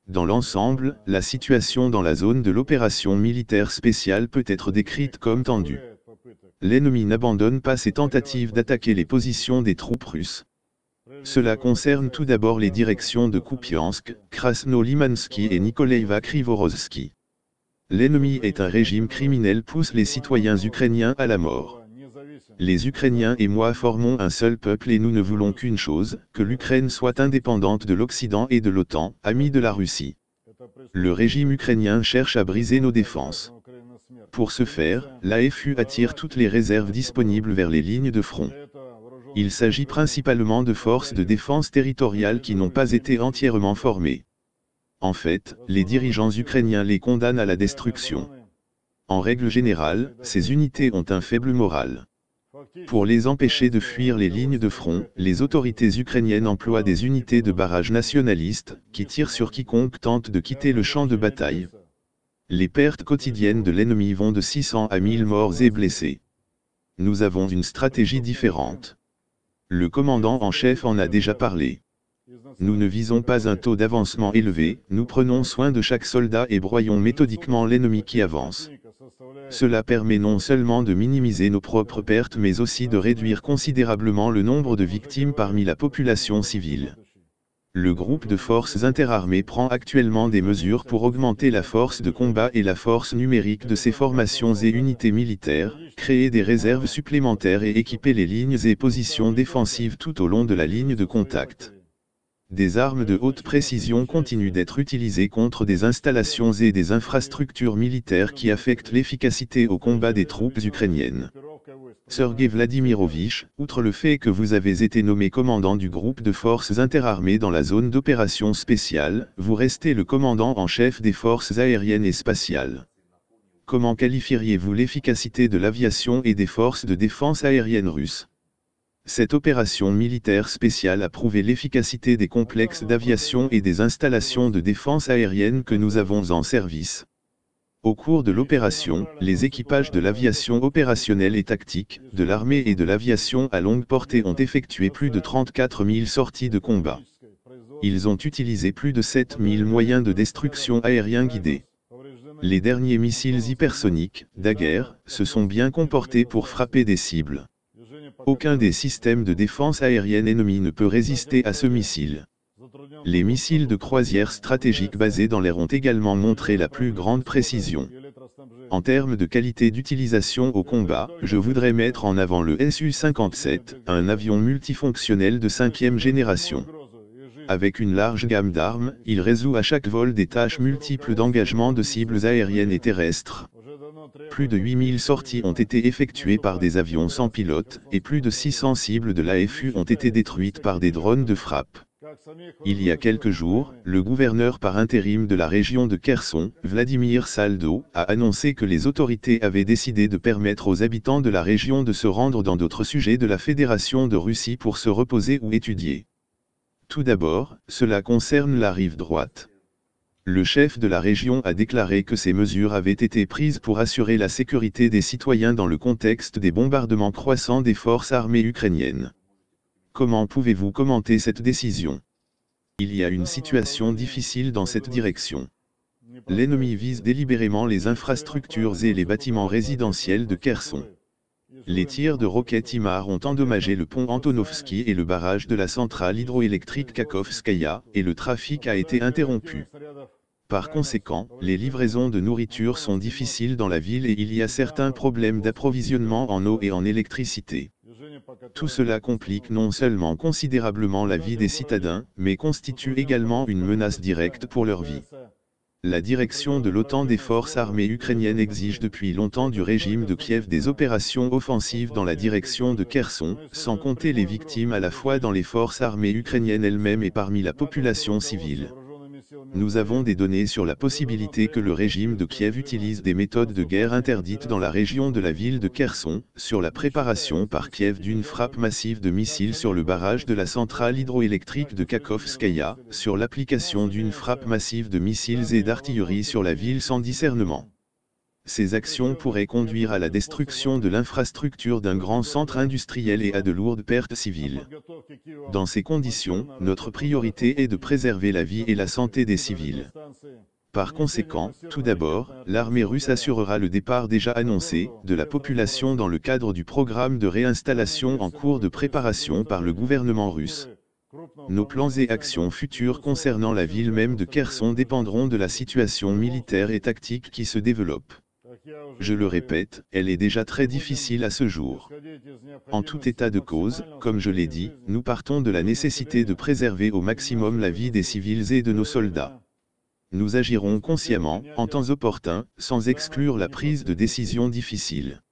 Dans l'ensemble, la situation dans la zone de l'opération militaire spéciale peut être décrite comme tendue. L'ennemi n'abandonne pas ses tentatives d'attaquer les positions des troupes russes. Cela concerne tout d'abord les directions de Kupiansk, Krasno-Limansky et Nikolaïva-Krivorovsky. L'ennemi est un régime criminel pousse les citoyens ukrainiens à la mort. Les Ukrainiens et moi formons un seul peuple et nous ne voulons qu'une chose, que l'Ukraine soit indépendante de l'Occident et de l'OTAN, amie de la Russie. Le régime ukrainien cherche à briser nos défenses. Pour ce faire, l'AFU attire toutes les réserves disponibles vers les lignes de front. Il s'agit principalement de forces de défense territoriale qui n'ont pas été entièrement formées. En fait, les dirigeants ukrainiens les condamnent à la destruction. En règle générale, ces unités ont un faible moral. Pour les empêcher de fuir les lignes de front, les autorités ukrainiennes emploient des unités de barrage nationalistes, qui tirent sur quiconque tente de quitter le champ de bataille. Les pertes quotidiennes de l'ennemi vont de 600 à 1000 morts et blessés. Nous avons une stratégie différente. Le commandant en chef en a déjà parlé. Nous ne visons pas un taux d'avancement élevé, nous prenons soin de chaque soldat et broyons méthodiquement l'ennemi qui avance. Cela permet non seulement de minimiser nos propres pertes mais aussi de réduire considérablement le nombre de victimes parmi la population civile. Le groupe de forces interarmées prend actuellement des mesures pour augmenter la force de combat et la force numérique de ses formations et unités militaires, créer des réserves supplémentaires et équiper les lignes et positions défensives tout au long de la ligne de contact. Des armes de haute précision continuent d'être utilisées contre des installations et des infrastructures militaires qui affectent l'efficacité au combat des troupes ukrainiennes. Sergei Vladimirovitch, outre le fait que vous avez été nommé commandant du groupe de forces interarmées dans la zone d'opération spéciale, vous restez le commandant en chef des forces aériennes et spatiales. Comment qualifieriez-vous l'efficacité de l'aviation et des forces de défense aérienne russes ? Cette opération militaire spéciale a prouvé l'efficacité des complexes d'aviation et des installations de défense aérienne que nous avons en service. Au cours de l'opération, les équipages de l'aviation opérationnelle et tactique, de l'armée et de l'aviation à longue portée ont effectué plus de 34 000 sorties de combat. Ils ont utilisé plus de 7 000 moyens de destruction aérien guidés. Les derniers missiles hypersoniques, Dagger, se sont bien comportés pour frapper des cibles. Aucun des systèmes de défense aérienne ennemis ne peut résister à ce missile. Les missiles de croisière stratégique basés dans l'air ont également montré la plus grande précision. En termes de qualité d'utilisation au combat, je voudrais mettre en avant le Su-57, un avion multifonctionnel de 5e génération. Avec une large gamme d'armes, il résout à chaque vol des tâches multiples d'engagement de cibles aériennes et terrestres. Plus de 8000 sorties ont été effectuées par des avions sans pilote, et plus de 600 cibles de l'AFU ont été détruites par des drones de frappe. Il y a quelques jours, le gouverneur par intérim de la région de Kherson, Vladimir Saldo, a annoncé que les autorités avaient décidé de permettre aux habitants de la région de se rendre dans d'autres sujets de la Fédération de Russie pour se reposer ou étudier. Tout d'abord, cela concerne la rive droite. Le chef de la région a déclaré que ces mesures avaient été prises pour assurer la sécurité des citoyens dans le contexte des bombardements croissants des forces armées ukrainiennes. Comment pouvez-vous commenter cette décision ? Il y a une situation difficile dans cette direction. L'ennemi vise délibérément les infrastructures et les bâtiments résidentiels de Kherson. Les tirs de roquettes HIMARS ont endommagé le pont Antonovski et le barrage de la centrale hydroélectrique Kakhovskaya, et le trafic a été interrompu. Par conséquent, les livraisons de nourriture sont difficiles dans la ville et il y a certains problèmes d'approvisionnement en eau et en électricité. Tout cela complique non seulement considérablement la vie des citadins, mais constitue également une menace directe pour leur vie. La direction de l'OTAN des forces armées ukrainiennes exige depuis longtemps du régime de Kiev des opérations offensives dans la direction de Kherson, sans compter les victimes à la fois dans les forces armées ukrainiennes elles-mêmes et parmi la population civile. Nous avons des données sur la possibilité que le régime de Kiev utilise des méthodes de guerre interdites dans la région de la ville de Kherson, sur la préparation par Kiev d'une frappe massive de missiles sur le barrage de la centrale hydroélectrique de Kakhovskaya, sur l'application d'une frappe massive de missiles et d'artillerie sur la ville sans discernement. Ces actions pourraient conduire à la destruction de l'infrastructure d'un grand centre industriel et à de lourdes pertes civiles. Dans ces conditions, notre priorité est de préserver la vie et la santé des civils. Par conséquent, tout d'abord, l'armée russe assurera le départ déjà annoncé de la population dans le cadre du programme de réinstallation en cours de préparation par le gouvernement russe. Nos plans et actions futurs concernant la ville même de Kherson dépendront de la situation militaire et tactique qui se développe. Je le répète, elle est déjà très difficile à ce jour. En tout état de cause, comme je l'ai dit, nous partons de la nécessité de préserver au maximum la vie des civils et de nos soldats. Nous agirons consciemment, en temps opportun, sans exclure la prise de décisions difficiles.